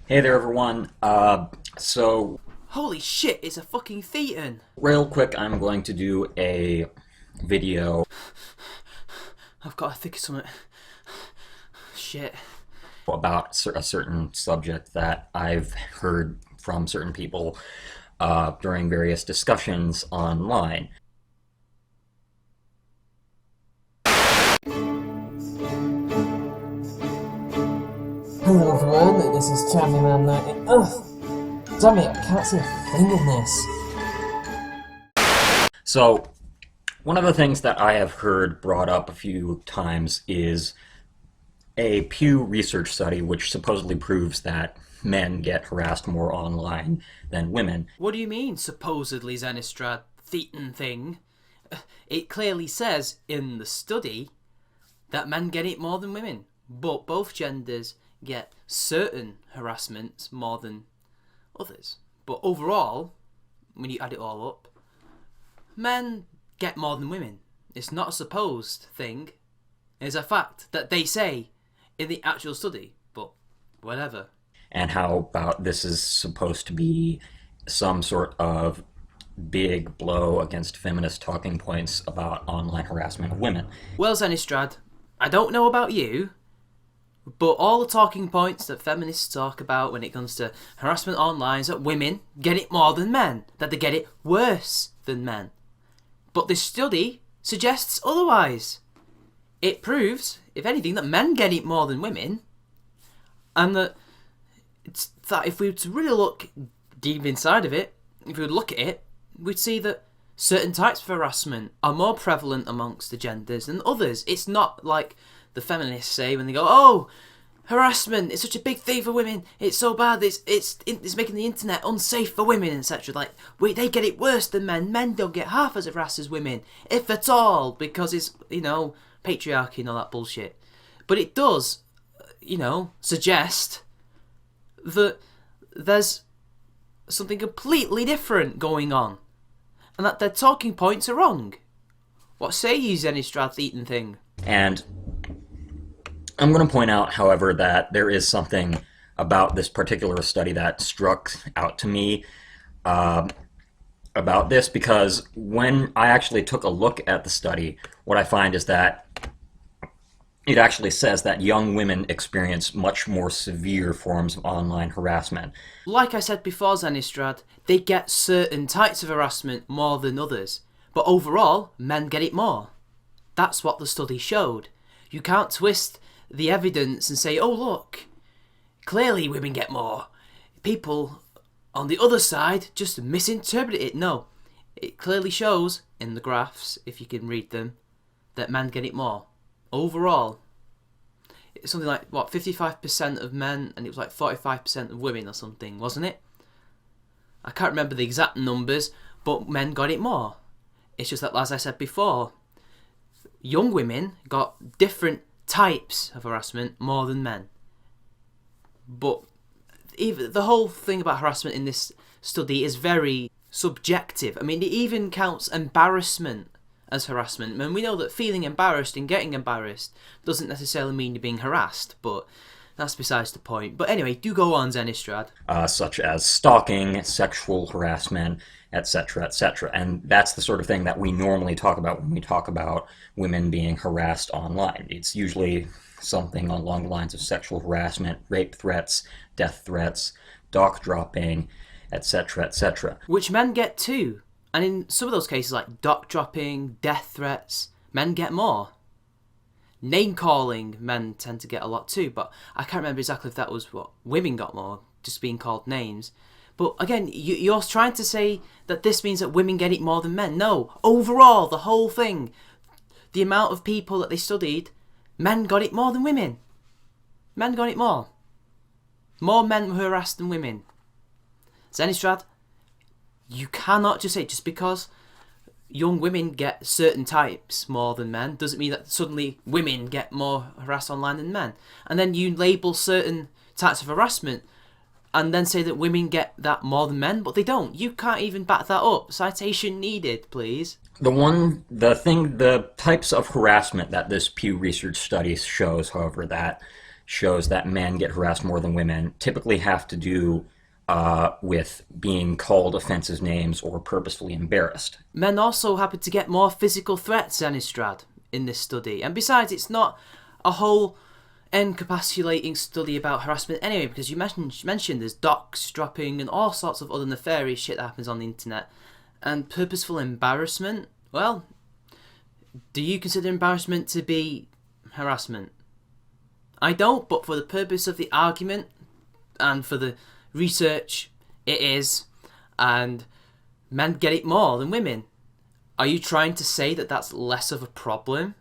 Hey there, everyone. So, Holy shit, it's a fucking thetan! real quick, I'm going to do a video I've got to think of something. Shit. about a certain subject that I've heard from certain people during various discussions online. Hello everyone, this is Champion Man 90. Ugh! Damn it, I can't see a thing in this. So, one of the things that I have heard brought up a few times is a Pew Research study which supposedly proves that men get harassed more online than women. What do you mean, supposedly Zenistrad thetan thing? It clearly says in the study that men get it more than women, but both genders get certain harassments more than others. But overall, when you add it all up, men get more than women. It's not a supposed thing. It's a fact that they say in the actual study, but whatever. And how about this is supposed to be some sort of big blow against feminist talking points about online harassment of women. Well, Zenistrad, I don't know about you, but all the talking points that feminists talk about when it comes to harassment online is that women get it more than men, that they get it worse than men. But this study suggests otherwise. It proves, if anything, that men get it more than women, and that if we were to really look deep inside of it, if we would look at it, we'd see that certain types of harassment are more prevalent amongst the genders than others. It's not like the feminists say when they go, "Oh, harassment is such a big thing for women. It's so bad. It's making the internet unsafe for women, etc." Like, they get it worse than men. Men don't get half as harassed as women, if at all, because it's patriarchy and all that bullshit. But it does, suggest that there's something completely different going on, and that their talking points are wrong. What say you, Zenistrad Thetan thing? And I'm going to point out, however, that there is something about this particular study that struck out to me about this, because when I actually took a look at the study, what I find is that it actually says that young women experience much more severe forms of online harassment. Like I said before, Zenistrad, they get certain types of harassment more than others, but overall, men get it more. That's what the study showed. You can't twist the evidence and say, "Oh look, clearly women get more." People on the other side just misinterpret it. No, it clearly shows in the graphs, if you can read them, that men get it more. Overall, it's something like, 55% of men, and it was like 45% of women or something, wasn't it? I can't remember the exact numbers, but men got it more. It's just that, as I said before, young women got different types of harassment more than men. But even the whole thing about harassment in this study is very subjective. I mean, it even counts embarrassment as harassment. And we know that feeling embarrassed and getting embarrassed doesn't necessarily mean you're being harassed, but that's besides the point. But anyway, do go on, Zenistrad. Such as stalking, sexual harassment, etc., etc. And that's the sort of thing that we normally talk about when we talk about women being harassed online. It's usually something along the lines of sexual harassment, rape threats, death threats, dock dropping, etc., etc. Which men get too. And in some of those cases, like dock dropping, death threats, men get more. Name calling, men tend to get a lot too, but I can't remember exactly if that was what women got more, just being called names. But again, you're trying to say that this means that women get it more than men. No, overall, the whole thing, the amount of people that they studied, men got it more than women. Men got it more. More men were harassed than women. Zenistrad, you cannot just say just because young women get certain types more than men doesn't mean that suddenly women get more harassed online than men. And then you label certain types of harassment and then say that women get that more than men, but they don't. You can't even back that up. Citation needed, please. The types of harassment that this Pew Research study shows, however, that shows that men get harassed more than women typically have to do with being called offensive names or purposefully embarrassed. Men also happen to get more physical threats, Anistrad, in this study. And besides, it's not a whole encapsulating study about harassment anyway, because you mentioned there's dox dropping and all sorts of other nefarious shit that happens on the internet. And purposeful embarrassment, well, do you consider embarrassment to be harassment? I don't, but for the purpose of the argument and for the research, it is. And men get it more than women. Are you trying to say that that's less of a problem?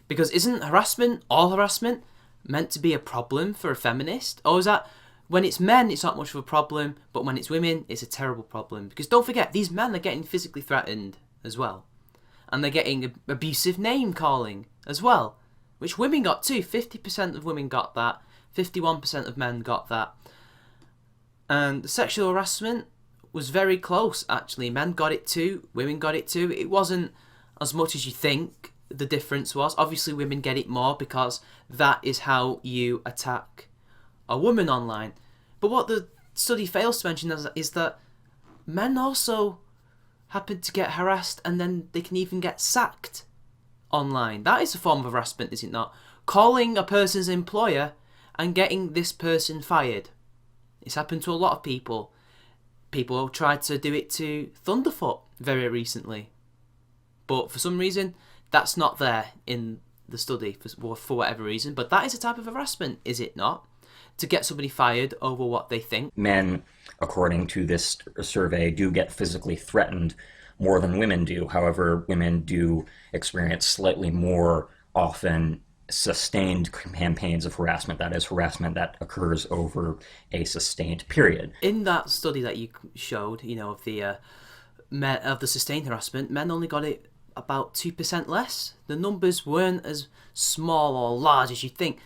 Because isn't harassment, all harassment, meant to be a problem for a feminist? Or is that when it's men, it's not much of a problem, but when it's women, it's a terrible problem? Because don't forget, these men are getting physically threatened as well. And they're getting abusive name calling as well, which women got too. 50% of women got that, 51% of men got that. And the sexual harassment was very close, actually. Men got it too, women got it too. It wasn't as much as you think the difference was. Obviously, women get it more because that is how you attack a woman online. But what the study fails to mention is that men also happen to get harassed and then they can even get sacked online. That is a form of harassment, is it not? Calling a person's employer and getting this person fired. It's happened to a lot of people. People tried to do it to Thunderfoot very recently. But for some reason, that's not there in the study for whatever reason. But that is a type of harassment, is it not? To get somebody fired over what they think. Men, according to this survey, do get physically threatened more than women do. However, women do experience slightly more often sustained campaigns of harassment. That is, harassment that occurs over a sustained period. In that study that you showed, of the sustained harassment, men only got it about 2% less. The numbers weren't as small or large as you'd think.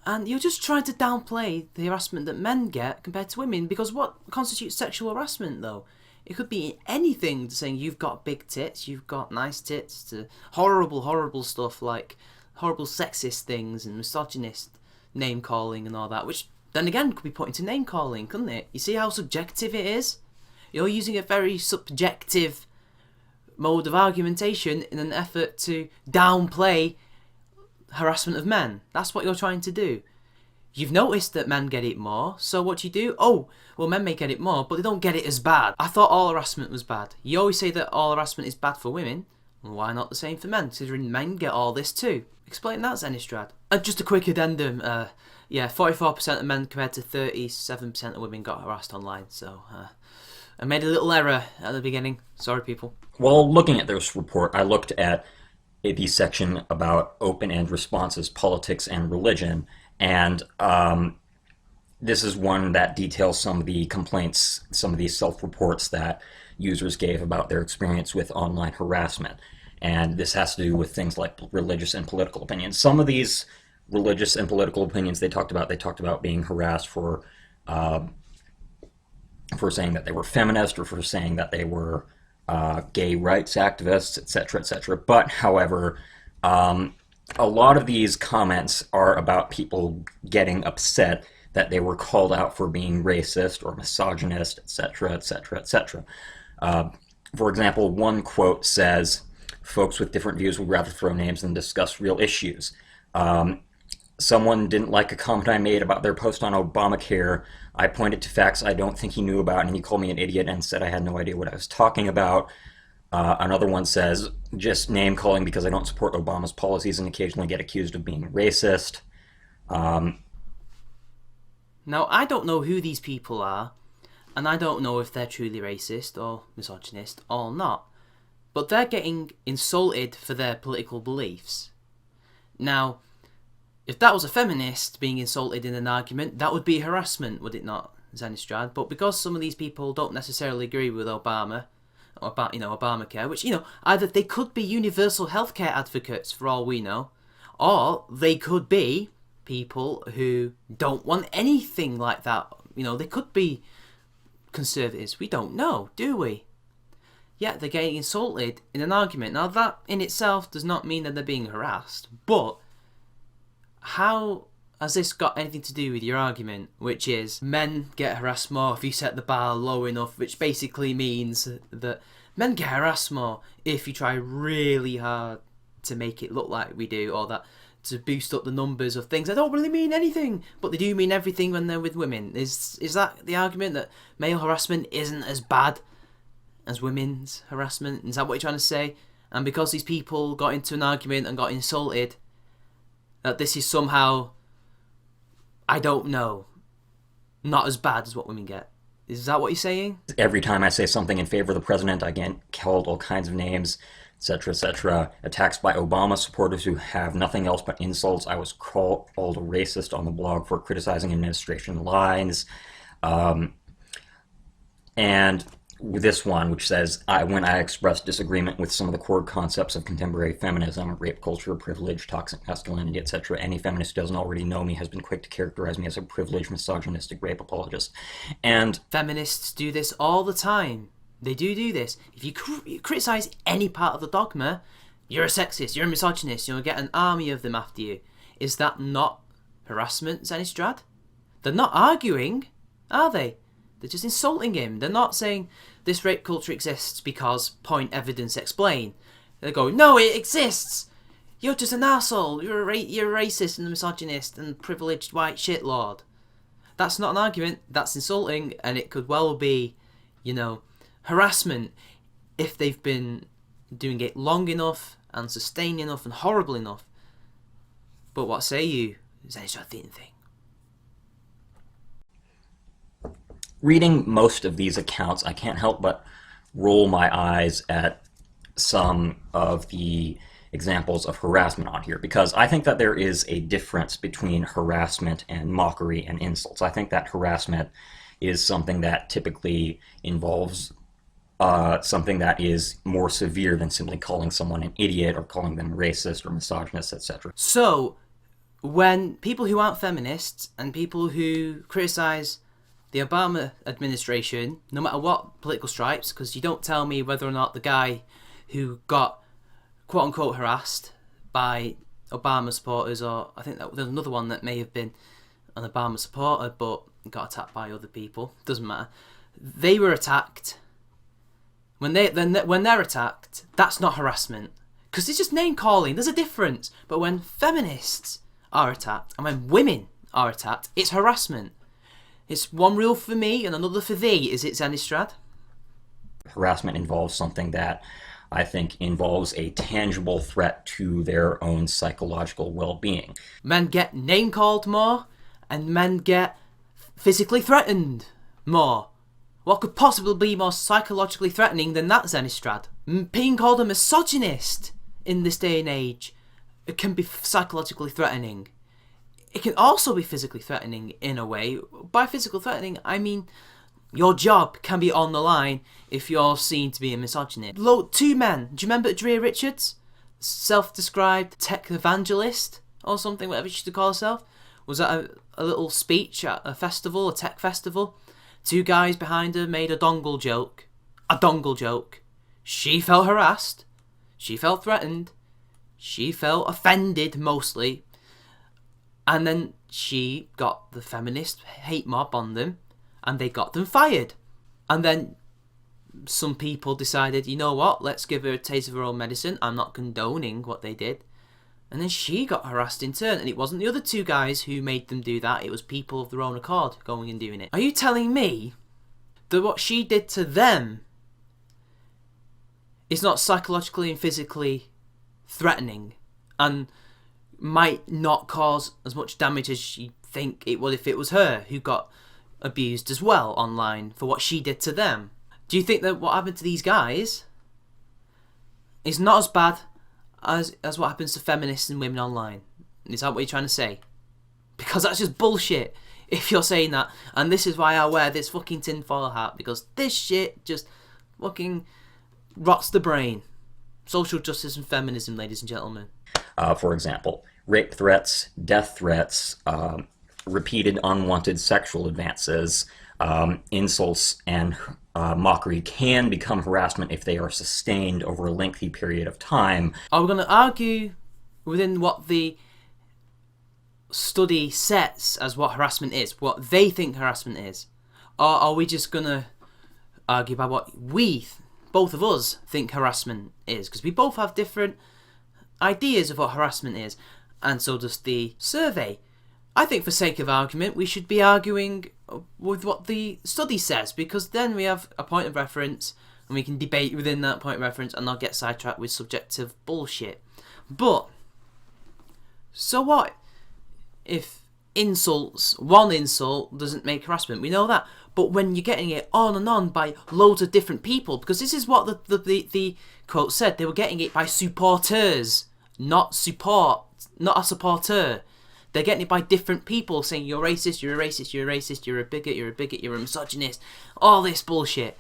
And you're just trying to downplay the harassment that men get compared to women, because what constitutes sexual harassment, though? It could be anything, saying you've got big tits, you've got nice tits, to horrible, horrible stuff like horrible sexist things and misogynist name-calling and all that, which then again could be put into name-calling, couldn't it? You see how subjective it is? You're using a very subjective mode of argumentation in an effort to downplay harassment of men. That's what you're trying to do. You've noticed that men get it more, so what do you do? Oh, well, men may get it more, but they don't get it as bad. I thought all harassment was bad. You always say that all harassment is bad for women. Well, why not the same for men, considering men get all this too? Explain that, Zenistrad. Just a quick addendum. 44% of men compared to 37% of women got harassed online, so I made a little error at the beginning. Sorry, people. While looking at this report, I looked at the section about open-end responses, politics, and religion, and this is one that details some of the complaints, some of these self-reports that users gave about their experience with online harassment. And this has to do with things like religious and political opinions. Some of these religious and political opinions they talked about being harassed for saying that they were feminist or for saying that they were gay rights activists, etc., etc. But, however, a lot of these comments are about people getting upset that they were called out for being racist or misogynist, etc., etc., etc. For example, one quote says, "Folks with different views would rather throw names than discuss real issues." Someone didn't like a comment I made about their post on Obamacare. I pointed to facts I don't think he knew about, and he called me an idiot and said I had no idea what I was talking about. Another one says, "Just name calling because I don't support Obama's policies and occasionally get accused of being racist." Now, I don't know who these people are, and I don't know if they're truly racist or misogynist or not, but they're getting insulted for their political beliefs. Now, if that was a feminist being insulted in an argument, that would be harassment, would it not, Zenistrad? But because some of these people don't necessarily agree with Obama, or about, Obamacare, which, either they could be universal healthcare advocates for all we know, or they could be people who don't want anything like that. They could be conservatives. We don't know, do we? Yet they're getting insulted in an argument. Now, that in itself does not mean that they're being harassed, but how has this got anything to do with your argument, which is men get harassed more if you set the bar low enough, which basically means that men get harassed more if you try really hard to make it look like we do, or that to boost up the numbers of things that don't really mean anything, but they do mean everything when they're with women? Is that the argument, that male harassment isn't as bad as women's harassment? Is that what you're trying to say? And because these people got into an argument and got insulted, that this is somehow, I don't know, not as bad as what women get? Is that what you're saying? Every time I say something in favor of the president, I get called all kinds of names, etc., etc. Attacks by Obama supporters who have nothing else but insults. I was called a racist on the blog for criticizing administration lines. And this one, which says, when I expressed disagreement with some of the core concepts of contemporary feminism, rape culture, privilege, toxic masculinity, etc., any feminist who doesn't already know me has been quick to characterize me as a privileged, misogynistic rape apologist. And feminists do this all the time. They do this. If you criticise any part of the dogma, you're a sexist, you're a misogynist, you'll get an army of them after you. Is that not harassment, Zenistrad? They're not arguing, are they? They're just insulting him. They're not saying this rape culture exists because point, evidence, explain. They're going, no, it exists. You're just an arsehole. You're a racist and a misogynist and privileged white shitlord. That's not an argument. That's insulting, and it could well be, harassment if they've been doing it long enough and sustained enough and horrible enough. But what say you? Zenistrad thing? Reading most of these accounts, I can't help but roll my eyes at some of the examples of harassment on here, because I think that there is a difference between harassment and mockery and insults. I think that harassment is something that typically involves something that is more severe than simply calling someone an idiot or calling them racist or misogynist, etc. So, when people who aren't feminists and people who criticise the Obama administration, no matter what political stripes, because you don't tell me whether or not the guy who got quote-unquote harassed by Obama supporters, or I think that there's another one that may have been an Obama supporter but got attacked by other people, doesn't matter. They were attacked. When they're attacked, that's not harassment, because it's just name-calling. There's a difference. But when feminists are attacked and when women are attacked, it's harassment. It's one rule for me and another for thee. Is it, Zenistrad? Harassment involves something that I think involves a tangible threat to their own psychological well-being. Men get name-called more, and men get physically threatened more. What could possibly be more psychologically threatening than that, Zenistrad? Being called a misogynist in this day and age, it can be psychologically threatening. It can also be physically threatening in a way. By physical threatening, I mean your job can be on the line if you're seen to be a misogynist. Two men. Do you remember Drea Richards? Self-described tech evangelist or something, whatever she should call herself. Was at a little speech at a festival, a tech festival. Two guys behind her made a dongle joke. A dongle joke. She felt harassed. She felt threatened. She felt offended, mostly. And then she got the feminist hate mob on them, and they got them fired. And then some people decided, you know what, let's give her a taste of her own medicine. I'm not condoning what they did. And then she got harassed in turn, and it wasn't the other two guys who made them do that, it was people of their own accord going and doing it. Are you telling me that what she did to them is not psychologically and physically threatening, and might not cause as much damage as you think it would if it was her who got abused as well online for what she did to them? Do you think that what happened to these guys is not as bad as what happens to feminists and women online? Is that what you're trying to say? Because that's just bullshit if you're saying that. And this is why I wear this fucking tinfoil hat, because this shit just fucking rots the brain. Social justice and feminism, ladies and gentlemen. For example, rape threats, death threats, repeated unwanted sexual advances, insults, and mockery can become harassment if they are sustained over a lengthy period of time. Are we going to argue within what the study sets as what harassment is, what they think harassment is? Or are we just going to argue about what both of us, think harassment is? Because we both have different ideas of what harassment is, and so does the survey. I think for sake of argument, we should be arguing with what the study says, because then we have a point of reference, and we can debate within that point of reference and not get sidetracked with subjective bullshit. But, so what if one insult doesn't make harassment? We know that. But when you're getting it on and on by loads of different people, because this is what the quote said, they were getting it by supporters, not a supporter. They're getting it by different people saying you're racist, you're a racist, you're a racist, you're a bigot, you're a misogynist, all this bullshit.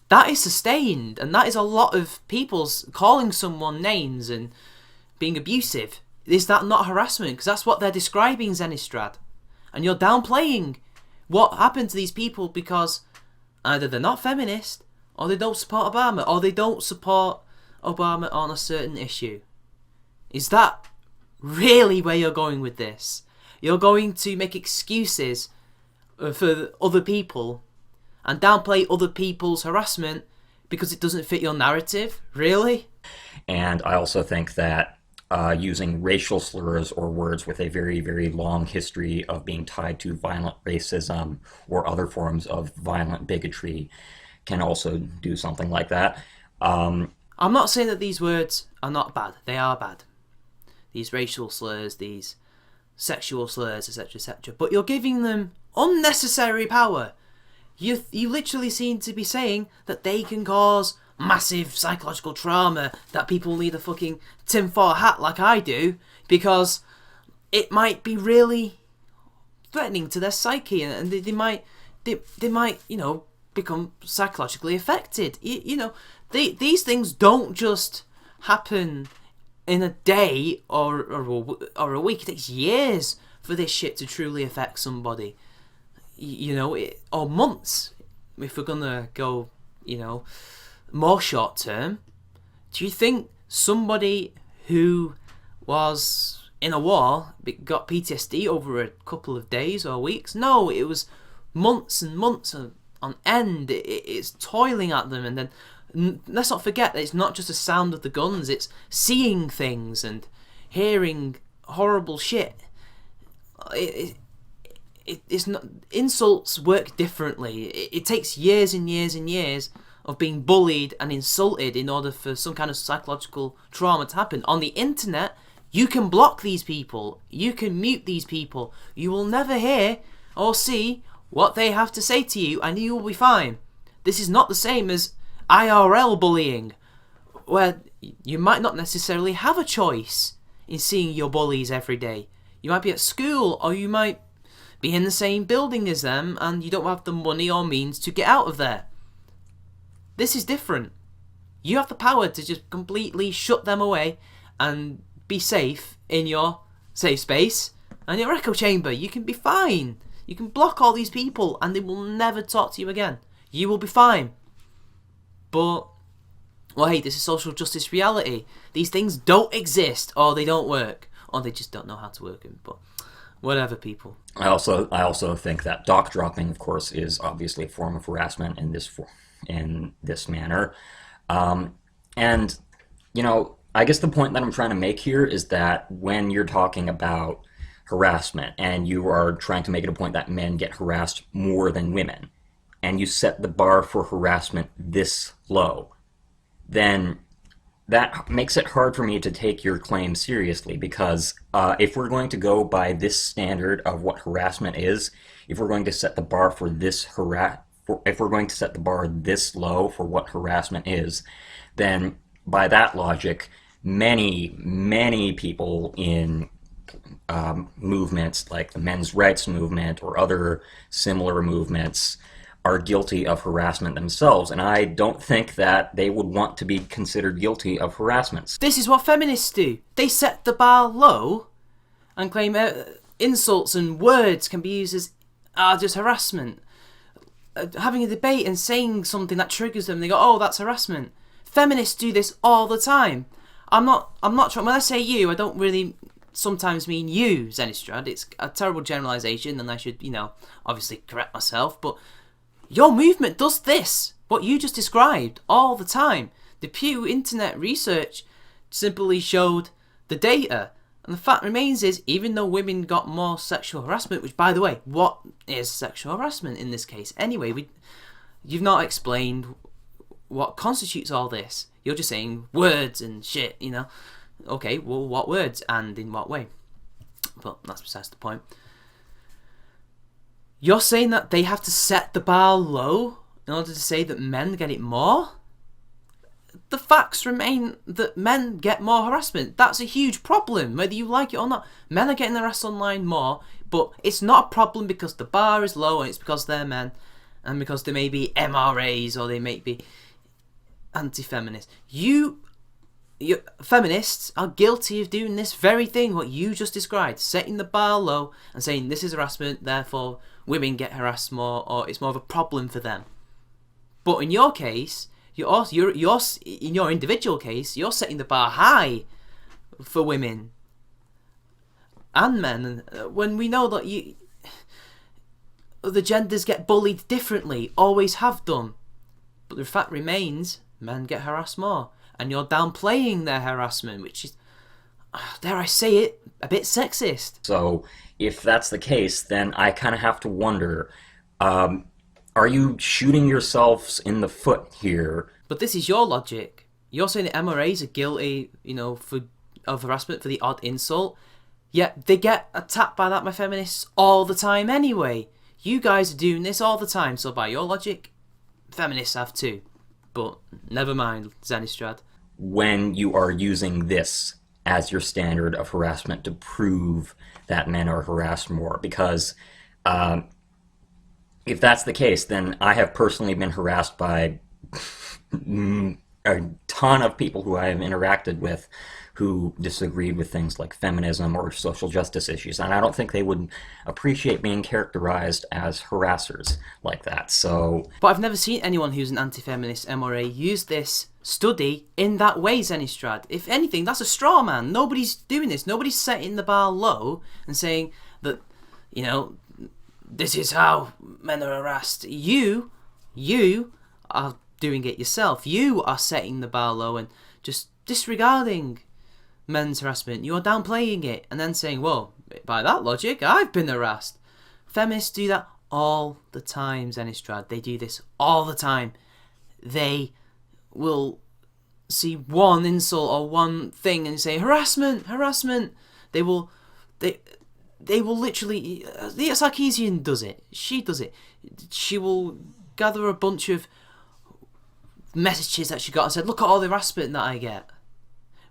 That is sustained, and that is a lot of people calling someone names and being abusive. Is that not harassment? Because that's what they're describing, Zenistrad. And you're downplaying what happened to these people because either they're not feminist, or they don't support Obama, or they don't support Obama on a certain issue. Is that really where you're going with this? You're going to make excuses for other people and downplay other people's harassment because it doesn't fit your narrative? Really? And I also think that using racial slurs or words with a very, very long history of being tied to violent racism or other forms of violent bigotry can also do something like that. I'm not saying that these words are not bad. They are bad. These racial slurs, these sexual slurs, etc., etc. But you're giving them unnecessary power. You literally seem to be saying that they can cause massive psychological trauma, that people need a fucking tinfoil hat like I do, because it might be really threatening to their psyche, and they might become psychologically affected. These things don't just happen in a day or a week. It takes years for this shit to truly affect somebody. Or months, if we're gonna go, more short term. Do you think somebody who was in a war got PTSD over a couple of days or weeks? No, it was months and months on end. It's toiling at them, and then let's not forget that it's not just the sound of the guns, it's seeing things and hearing horrible shit. It's not, insults work differently. It takes years and years and years of being bullied and insulted in order for some kind of psychological trauma to happen. On the internet, you can block these people, you can mute these people, you will never hear or see what they have to say to you, and you will be fine. This is not the same as IRL bullying, where you might not necessarily have a choice in seeing your bullies every day. You might be at school, or you might be in the same building as them, and you don't have the money or means to get out of there. This is different. You have the power to just completely shut them away and be safe in your safe space and your echo chamber. You can be fine. You can block all these people and they will never talk to you again. You will be fine. But, well, hey, this is social justice reality. These things don't exist, or they don't work, or they just don't know how to work them. But whatever, people. I also think that doc dropping, of course, is obviously a form of harassment in this manner. And, I guess the point that I'm trying to make here is that when you're talking about harassment and you are trying to make it a point that men get harassed more than women, and you set the bar for harassment this low, then that makes it hard for me to take your claim seriously, because if we're going to go by this standard of what harassment is, if we're going to set the bar for if we're going to set the bar this low for what harassment is, then by that logic, many people in movements like the men's rights movement or other similar movements are guilty of harassment themselves, and I don't think that they would want to be considered guilty of harassment. This is what feminists do. They set the bar low and claim insults and words can be used as just harassment. Having a debate and saying something that triggers them, they go, oh, that's harassment. Feminists do this all the time. I'm not trying, when I say you, I don't really sometimes mean you, Zenistrad. It's a terrible generalisation, and I should, obviously correct myself, but your movement does this, what you just described, all the time. The Pew Internet Research simply showed the data. And the fact remains is, even though women got more sexual harassment, which, by the way, what is sexual harassment in this case? Anyway, you've not explained what constitutes all this. You're just saying words and shit, Okay, well, what words and in what way? But that's besides the point. You're saying that they have to set the bar low in order to say that men get it more? The facts remain that men get more harassment. That's a huge problem, whether you like it or not. Men are getting harassed online more, but it's not a problem because the bar is low and it's because they're men and because they may be MRAs or they may be anti-feminist. You feminists are guilty of doing this very thing, what you just described, setting the bar low and saying this is harassment, therefore women get harassed more, or it's more of a problem for them. But in your case, you're in your individual case, you're setting the bar high for women and men, when we know that the genders get bullied differently, always have done. But the fact remains, men get harassed more, and you're downplaying their harassment, which is, dare I say it, a bit sexist. So if that's the case, then I kind of have to wonder, are you shooting yourselves in the foot here? But this is your logic. You're saying that MRAs are guilty, of harassment for the odd insult, yet they get attacked by that by feminists all the time anyway. You guys are doing this all the time, so by your logic, feminists have too. But never mind, Zenistrad. When you are using this as your standard of harassment to prove that men are harassed more, because if that's the case, then I have personally been harassed by a ton of people who I have interacted with who disagreed with things like feminism or social justice issues, and I don't think they would appreciate being characterized as harassers like that. So, but I've never seen anyone who's an anti-feminist MRA use this study in that way, Zenistrad. If anything, that's a straw man. Nobody's doing this. Nobody's setting the bar low and saying that, this is how men are harassed. You are doing it yourself. You are setting the bar low and just disregarding men's harassment. You are downplaying it and then saying, well, by that logic, I've been harassed. Feminists do that all the time, Zenistrad. They do this all the time. They will see one insult or one thing and say, harassment. They will literally, the Sarkeesian does it. She does it. She will gather a bunch of messages that she got and said, look at all the harassment that I get.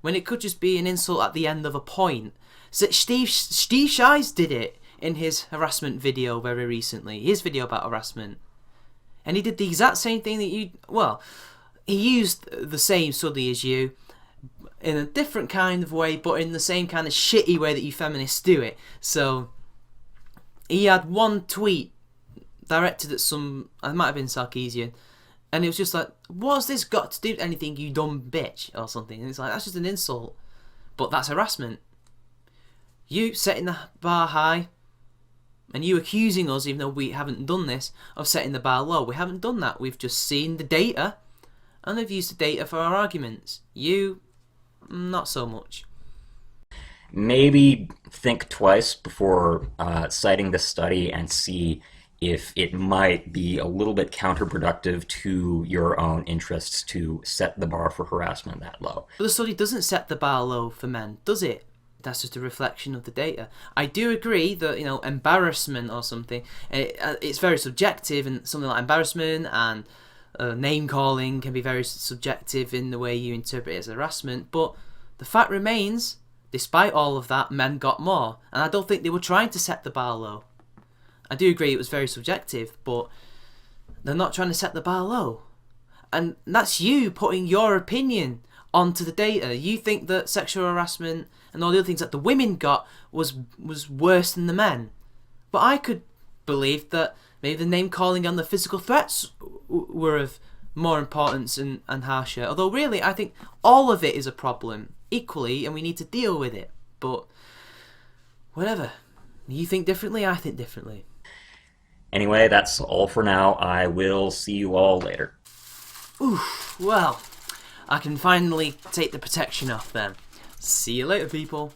When it could just be an insult at the end of a point. So Steve Shives did it in his harassment video very recently. His video about harassment. And he did the exact same thing that he used the same study as you in a different kind of way, but in the same kind of shitty way that you feminists do it. So he had one tweet directed at it might have been Sarkeesian, and it was just like, what's this got to do with anything, you dumb bitch, or something? And it's like, that's just an insult. But that's harassment. You setting the bar high, and you accusing us, even though we haven't done this, of setting the bar low. We haven't done that. We've just seen the data, and we've used the data for our arguments. You, not so much. Maybe think twice before citing this study and see if it might be a little bit counterproductive to your own interests to set the bar for harassment that low. But the study doesn't set the bar low for men, does it? That's just a reflection of the data. I do agree that, embarrassment or something, it's very subjective, and something like embarrassment and name-calling can be very subjective in the way you interpret it as harassment, but the fact remains, despite all of that, men got more, and I don't think they were trying to set the bar low. I do agree it was very subjective, but they're not trying to set the bar low. And that's you putting your opinion onto the data. You think that sexual harassment and all the other things that the women got was worse than the men. But I could believe that maybe the name-calling and the physical threats were of more importance and harsher. Although really, I think all of it is a problem equally, and we need to deal with it. But Whatever. You think differently, I think differently. Anyway, that's all for now. I will see you all later. Oof, well, I can finally take the protection off then. See you later, people.